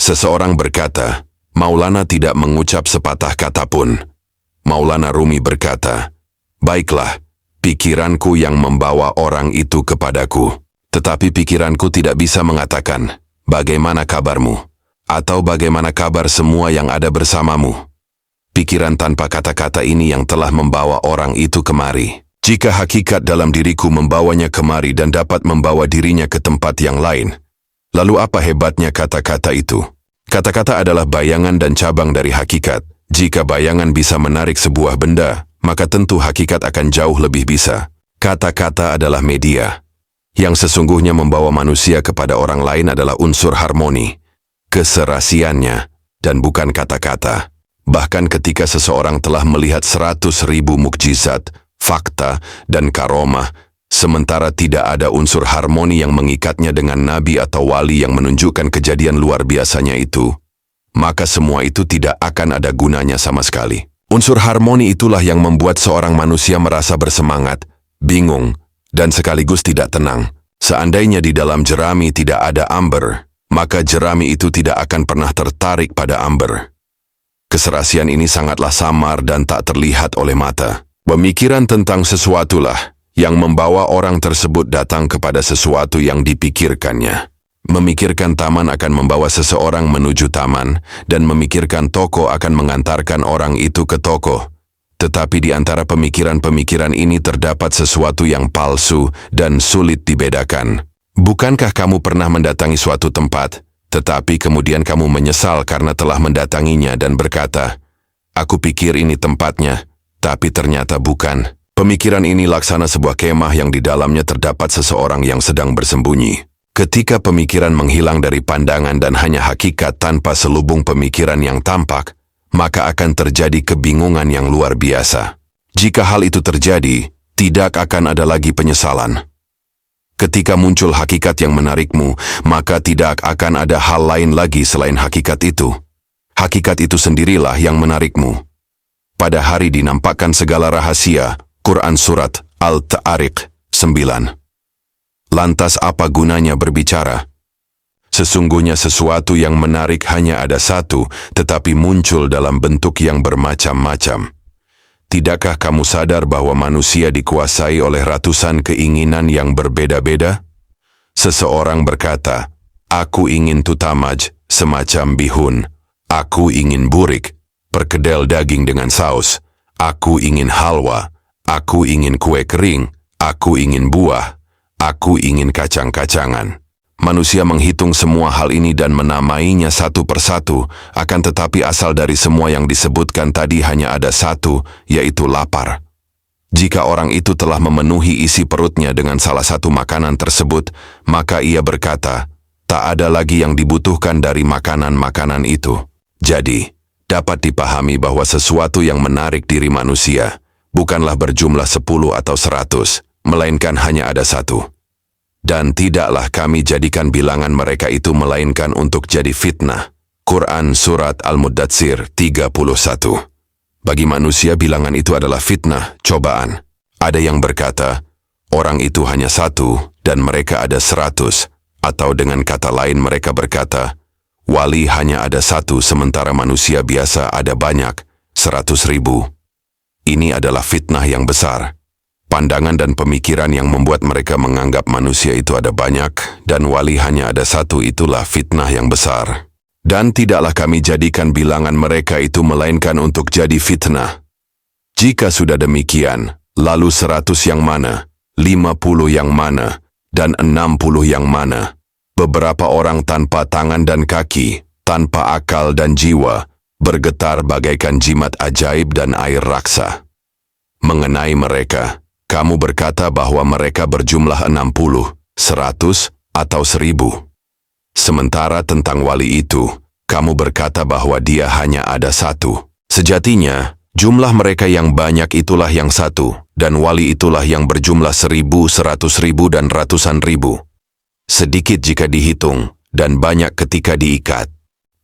Seseorang berkata, Maulana tidak mengucap sepatah kata pun. Maulana Rumi berkata, baiklah, pikiranku yang membawa orang itu kepadaku. Tetapi pikiranku tidak bisa mengatakan, bagaimana kabarmu? Atau bagaimana kabar semua yang ada bersamamu? Pikiran tanpa kata-kata ini yang telah membawa orang itu kemari. Jika hakikat dalam diriku membawanya kemari dan dapat membawa dirinya ke tempat yang lain, lalu apa hebatnya kata-kata itu? Kata-kata adalah bayangan dan cabang dari hakikat. Jika bayangan bisa menarik sebuah benda, maka tentu hakikat akan jauh lebih bisa. Kata-kata adalah media. Yang sesungguhnya membawa manusia kepada orang lain adalah unsur harmoni, keserasiannya, dan bukan kata-kata. Bahkan ketika seseorang telah melihat 100.000 mukjizat, fakta, dan karomah, sementara tidak ada unsur harmoni yang mengikatnya dengan nabi atau wali yang menunjukkan kejadian luar biasanya itu, maka semua itu tidak akan ada gunanya sama sekali. Unsur harmoni itulah yang membuat seorang manusia merasa bersemangat, bingung, dan sekaligus tidak tenang. Seandainya di dalam jerami tidak ada amber, maka jerami itu tidak akan pernah tertarik pada amber. Keserasian ini sangatlah samar dan tak terlihat oleh mata. Pemikiran tentang sesuatulah yang membawa orang tersebut datang kepada sesuatu yang dipikirkannya. Memikirkan taman akan membawa seseorang menuju taman, dan memikirkan toko akan mengantarkan orang itu ke toko. Tetapi di antara pemikiran-pemikiran ini terdapat sesuatu yang palsu dan sulit dibedakan. Bukankah kamu pernah mendatangi suatu tempat, tetapi kemudian kamu menyesal karena telah mendatanginya dan berkata, aku pikir ini tempatnya, tapi ternyata bukan. Pemikiran ini laksana sebuah kemah yang di dalamnya terdapat seseorang yang sedang bersembunyi. Ketika pemikiran menghilang dari pandangan dan hanya hakikat tanpa selubung pemikiran yang tampak, maka akan terjadi kebingungan yang luar biasa. Jika hal itu terjadi, tidak akan ada lagi penyesalan. Ketika muncul hakikat yang menarikmu, maka tidak akan ada hal lain lagi selain hakikat itu. Hakikat itu sendirilah yang menarikmu. Pada hari dinampakkan segala rahasia. Quran Surat Al-Ta'ariq 9. Lantas apa gunanya berbicara? Sesungguhnya sesuatu yang menarik hanya ada satu, tetapi muncul dalam bentuk yang bermacam-macam. Tidakkah kamu sadar bahwa manusia dikuasai oleh ratusan keinginan yang berbeda-beda? Seseorang berkata, aku ingin tutamaj, semacam bihun. Aku ingin burik, perkedel daging dengan saus. Aku ingin halwa. Aku ingin kue kering. Aku ingin buah. Aku ingin kacang-kacangan. Manusia menghitung semua hal ini dan menamainya satu persatu, akan tetapi asal dari semua yang disebutkan tadi hanya ada satu, yaitu lapar. Jika orang itu telah memenuhi isi perutnya dengan salah satu makanan tersebut, maka ia berkata, tak ada lagi yang dibutuhkan dari makanan-makanan itu. Jadi, dapat dipahami bahwa sesuatu yang menarik diri manusia bukanlah berjumlah 10 atau 100, melainkan hanya ada satu. Dan tidaklah kami jadikan bilangan mereka itu melainkan untuk jadi fitnah. Quran Surat Al-Muddatsir 31. Bagi manusia bilangan itu adalah fitnah, cobaan. Ada yang berkata, orang itu hanya satu dan mereka ada 100. Atau dengan kata lain mereka berkata, wali hanya ada satu sementara manusia biasa ada banyak, 100.000. Ini adalah fitnah yang besar. Pandangan dan pemikiran yang membuat mereka menganggap manusia itu ada banyak dan wali hanya ada satu, itulah fitnah yang besar. Dan tidaklah kami jadikan bilangan mereka itu melainkan untuk jadi fitnah. Jika sudah demikian, lalu 100 yang mana, 50 yang mana, dan 60 yang mana? Beberapa orang tanpa tangan dan kaki, tanpa akal dan jiwa, bergetar bagaikan jimat ajaib dan air raksa. Mengenai mereka, kamu berkata bahwa mereka berjumlah 60, 100, atau 1000. Sementara tentang wali itu, kamu berkata bahwa dia hanya ada satu. Sejatinya, jumlah mereka yang banyak itulah yang satu, dan wali itulah yang berjumlah 1000, 100.000, dan ratusan ribu. Sedikit jika dihitung, dan banyak ketika diikat.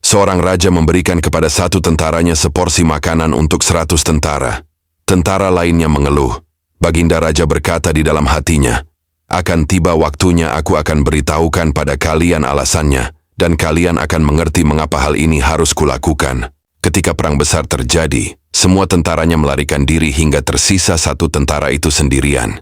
Seorang raja memberikan kepada satu tentaranya seporsi makanan untuk 100 tentara. Tentara lainnya mengeluh. Baginda Raja berkata di dalam hatinya, akan tiba waktunya aku akan beritahukan pada kalian alasannya, dan kalian akan mengerti mengapa hal ini harus kulakukan. Ketika perang besar terjadi, semua tentaranya melarikan diri hingga tersisa satu tentara itu sendirian.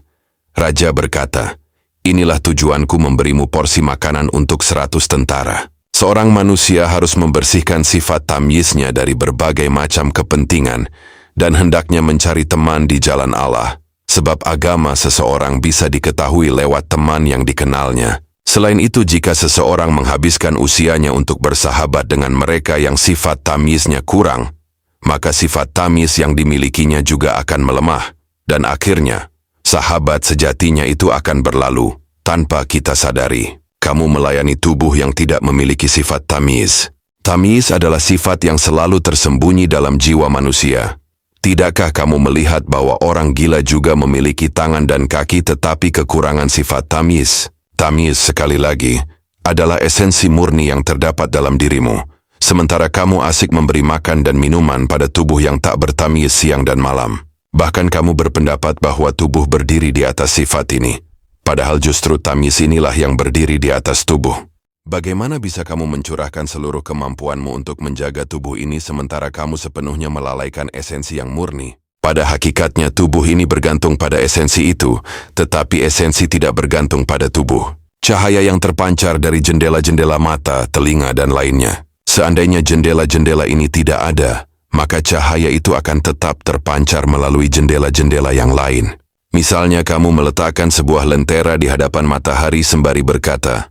Raja berkata, inilah tujuanku memberimu porsi makanan untuk 100 tentara. Seorang manusia harus membersihkan sifat tamyiznya dari berbagai macam kepentingan dan hendaknya mencari teman di jalan Allah, sebab agama seseorang bisa diketahui lewat teman yang dikenalnya. Selain itu, jika seseorang menghabiskan usianya untuk bersahabat dengan mereka yang sifat tamyiznya kurang, maka sifat tamyiz yang dimilikinya juga akan melemah, dan akhirnya, sahabat sejatinya itu akan berlalu, tanpa kita sadari. Kamu melayani tubuh yang tidak memiliki sifat tamyiz. Tamyiz adalah sifat yang selalu tersembunyi dalam jiwa manusia. Tidakkah kamu melihat bahwa orang gila juga memiliki tangan dan kaki tetapi kekurangan sifat tamyiz? Tamyiz, sekali lagi, adalah esensi murni yang terdapat dalam dirimu, sementara kamu asik memberi makan dan minuman pada tubuh yang tak bertamyiz siang dan malam. Bahkan kamu berpendapat bahwa tubuh berdiri di atas sifat ini, padahal justru tamyiz inilah yang berdiri di atas tubuh. Bagaimana bisa kamu mencurahkan seluruh kemampuanmu untuk menjaga tubuh ini sementara kamu sepenuhnya melalaikan esensi yang murni? Pada hakikatnya tubuh ini bergantung pada esensi itu, tetapi esensi tidak bergantung pada tubuh. Cahaya yang terpancar dari jendela-jendela mata, telinga, dan lainnya. Seandainya jendela-jendela ini tidak ada, maka cahaya itu akan tetap terpancar melalui jendela-jendela yang lain. Misalnya kamu meletakkan sebuah lentera di hadapan matahari sembari berkata,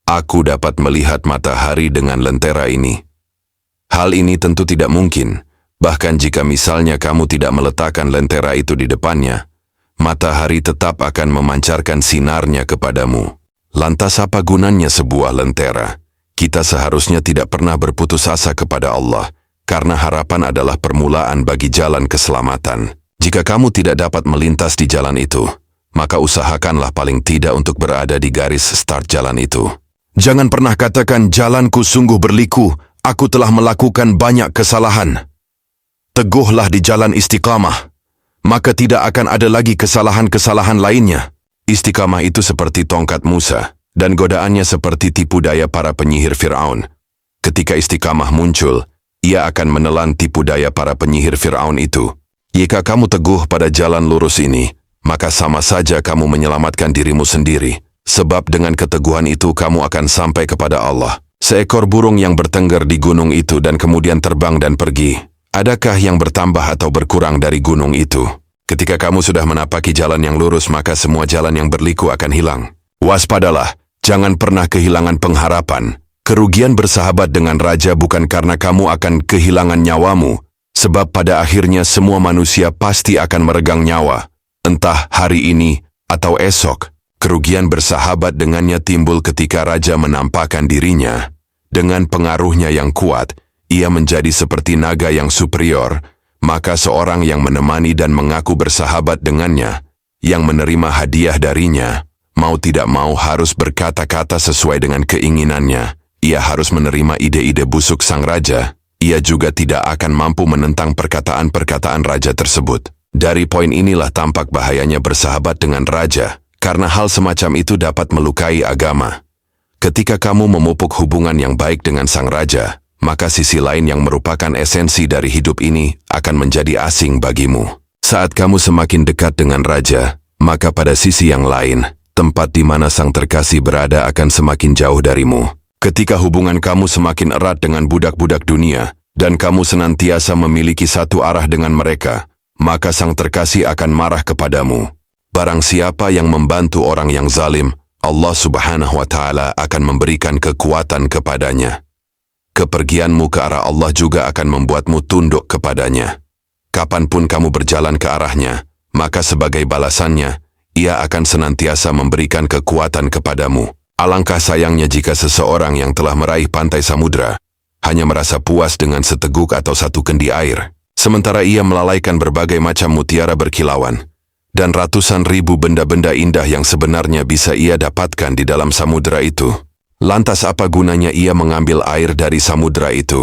"Aku dapat melihat matahari dengan lentera ini." Hal ini tentu tidak mungkin. Bahkan jika misalnya kamu tidak meletakkan lentera itu di depannya, matahari tetap akan memancarkan sinarnya kepadamu. Lantas apa gunanya sebuah lentera? Kita seharusnya tidak pernah berputus asa kepada Allah, karena harapan adalah permulaan bagi jalan keselamatan. Jika kamu tidak dapat melintas di jalan itu, maka usahakanlah paling tidak untuk berada di garis start jalan itu. Jangan pernah katakan, jalanku sungguh berliku, aku telah melakukan banyak kesalahan. Teguhlah di jalan istiqamah, maka tidak akan ada lagi kesalahan-kesalahan lainnya. Istiqamah itu seperti tongkat Musa, dan godaannya seperti tipu daya para penyihir Fir'aun. Ketika istiqamah muncul, ia akan menelan tipu daya para penyihir Fir'aun itu. Jika kamu teguh pada jalan lurus ini, maka sama saja kamu menyelamatkan dirimu sendiri, sebab dengan keteguhan itu kamu akan sampai kepada Allah. Seekor burung yang bertengger di gunung itu dan kemudian terbang dan pergi. Adakah yang bertambah atau berkurang dari gunung itu? Ketika kamu sudah menapaki jalan yang lurus, maka semua jalan yang berliku akan hilang. Waspadalah, jangan pernah kehilangan pengharapan. Kerugian bersahabat dengan raja bukan karena kamu akan kehilangan nyawamu, sebab pada akhirnya semua manusia pasti akan meregang nyawa, entah hari ini atau esok. Kerugian bersahabat dengannya timbul ketika raja menampakkan dirinya. Dengan pengaruhnya yang kuat, ia menjadi seperti naga yang superior, maka seorang yang menemani dan mengaku bersahabat dengannya, yang menerima hadiah darinya, mau tidak mau harus berkata-kata sesuai dengan keinginannya. Ia harus menerima ide-ide busuk sang raja. Ia juga tidak akan mampu menentang perkataan-perkataan raja tersebut. Dari poin inilah tampak bahayanya bersahabat dengan raja, karena hal semacam itu dapat melukai agama. Ketika kamu memupuk hubungan yang baik dengan sang raja, maka sisi lain yang merupakan esensi dari hidup ini akan menjadi asing bagimu. Saat kamu semakin dekat dengan raja, maka pada sisi yang lain, tempat di mana sang terkasih berada akan semakin jauh darimu. Ketika hubungan kamu semakin erat dengan budak-budak dunia, dan kamu senantiasa memiliki satu arah dengan mereka, maka sang terkasih akan marah kepadamu. Barang siapa yang membantu orang yang zalim, Allah Subhanahu wa Ta'ala akan memberikan kekuatan kepadanya. Kepergianmu ke arah Allah juga akan membuatmu tunduk kepadanya. Kapanpun kamu berjalan ke arahnya, maka sebagai balasannya, ia akan senantiasa memberikan kekuatan kepadamu. Alangkah sayangnya jika seseorang yang telah meraih pantai samudra hanya merasa puas dengan seteguk atau satu kendi air, sementara ia melalaikan berbagai macam mutiara berkilauan dan ratusan ribu benda-benda indah yang sebenarnya bisa ia dapatkan di dalam samudra itu. Lantas apa gunanya ia mengambil air dari samudra itu?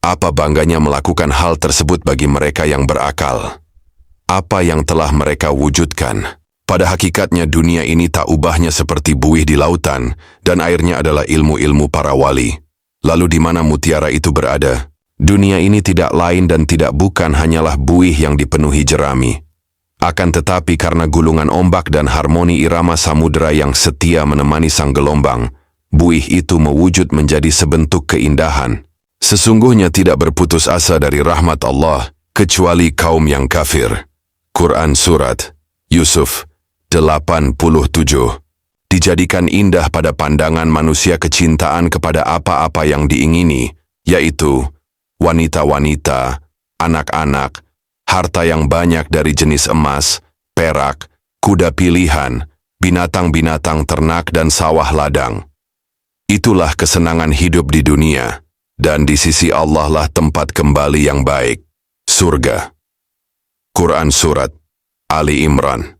Apa bangganya melakukan hal tersebut bagi mereka yang berakal? Apa yang telah mereka wujudkan? Pada hakikatnya dunia ini tak ubahnya seperti buih di lautan, dan airnya adalah ilmu-ilmu para wali. Lalu di mana mutiara itu berada? Dunia ini tidak lain dan tidak bukan hanyalah buih yang dipenuhi jerami. Akan tetapi karena gulungan ombak dan harmoni irama samudera yang setia menemani sang gelombang, buih itu mewujud menjadi sebentuk keindahan. Sesungguhnya tidak berputus asa dari rahmat Allah, kecuali kaum yang kafir. Quran Surat Yusuf 87. Dijadikan indah pada pandangan manusia kecintaan kepada apa-apa yang diingini, yaitu wanita-wanita, anak-anak, harta yang banyak dari jenis emas, perak, kuda pilihan, binatang-binatang ternak dan sawah ladang. Itulah kesenangan hidup di dunia, dan di sisi Allah lah tempat kembali yang baik, surga. Quran Surat Ali Imran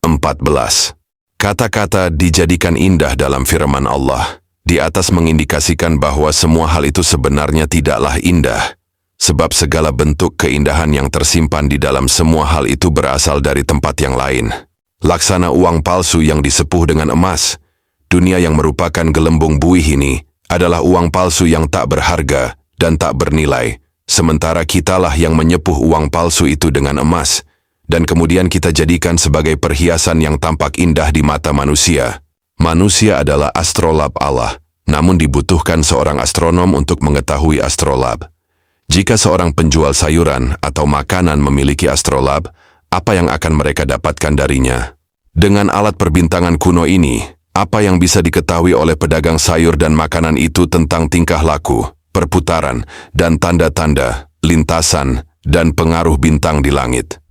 14. Kata-kata dijadikan indah dalam firman Allah di atas mengindikasikan bahwa semua hal itu sebenarnya tidaklah indah, sebab segala bentuk keindahan yang tersimpan di dalam semua hal itu berasal dari tempat yang lain. Laksana uang palsu yang disepuh dengan emas, dunia yang merupakan gelembung buih ini adalah uang palsu yang tak berharga dan tak bernilai, sementara kitalah yang menyepuh uang palsu itu dengan emas, dan kemudian kita jadikan sebagai perhiasan yang tampak indah di mata manusia. Manusia adalah astrolab Allah, namun dibutuhkan seorang astronom untuk mengetahui astrolab. Jika seorang penjual sayuran atau makanan memiliki astrolab, apa yang akan mereka dapatkan darinya? Dengan alat perbintangan kuno ini, apa yang bisa diketahui oleh pedagang sayur dan makanan itu tentang tingkah laku, perputaran, dan tanda-tanda, lintasan, dan pengaruh bintang di langit?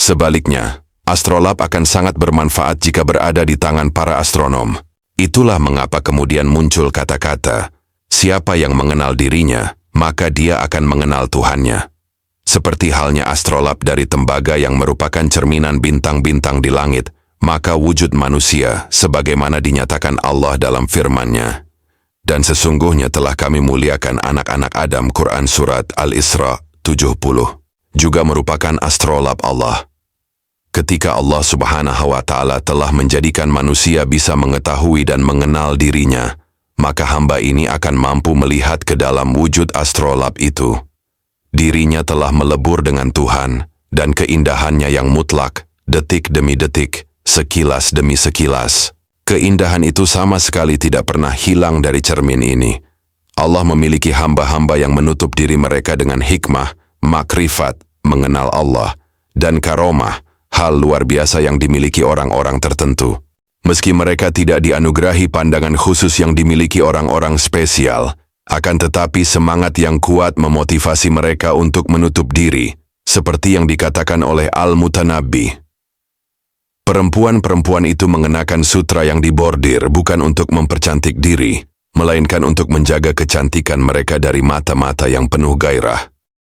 Sebaliknya, astrolab akan sangat bermanfaat jika berada di tangan para astronom. Itulah mengapa kemudian muncul kata-kata, siapa yang mengenal dirinya, maka dia akan mengenal Tuhannya. Seperti halnya astrolab dari tembaga yang merupakan cerminan bintang-bintang di langit, maka wujud manusia sebagaimana dinyatakan Allah dalam firman-Nya. Dan sesungguhnya telah kami muliakan anak-anak Adam, Quran Surat Al-Isra 70, juga merupakan astrolab Allah. Ketika Allah Subhanahu wa Ta'ala telah menjadikan manusia bisa mengetahui dan mengenal dirinya, maka hamba ini akan mampu melihat ke dalam wujud astrolab itu. Dirinya telah melebur dengan Tuhan, dan keindahannya yang mutlak, detik demi detik, sekilas demi sekilas. Keindahan itu sama sekali tidak pernah hilang dari cermin ini. Allah memiliki hamba-hamba yang menutup diri mereka dengan hikmah, makrifat, mengenal Allah, dan karomah, hal luar biasa yang dimiliki orang-orang tertentu. Meski mereka tidak dianugerahi pandangan khusus yang dimiliki orang-orang spesial, akan tetapi semangat yang kuat memotivasi mereka untuk menutup diri, seperti yang dikatakan oleh Al-Mutanabbi. Perempuan-perempuan itu mengenakan sutra yang dibordir bukan untuk mempercantik diri, melainkan untuk menjaga kecantikan mereka dari mata-mata yang penuh gairah.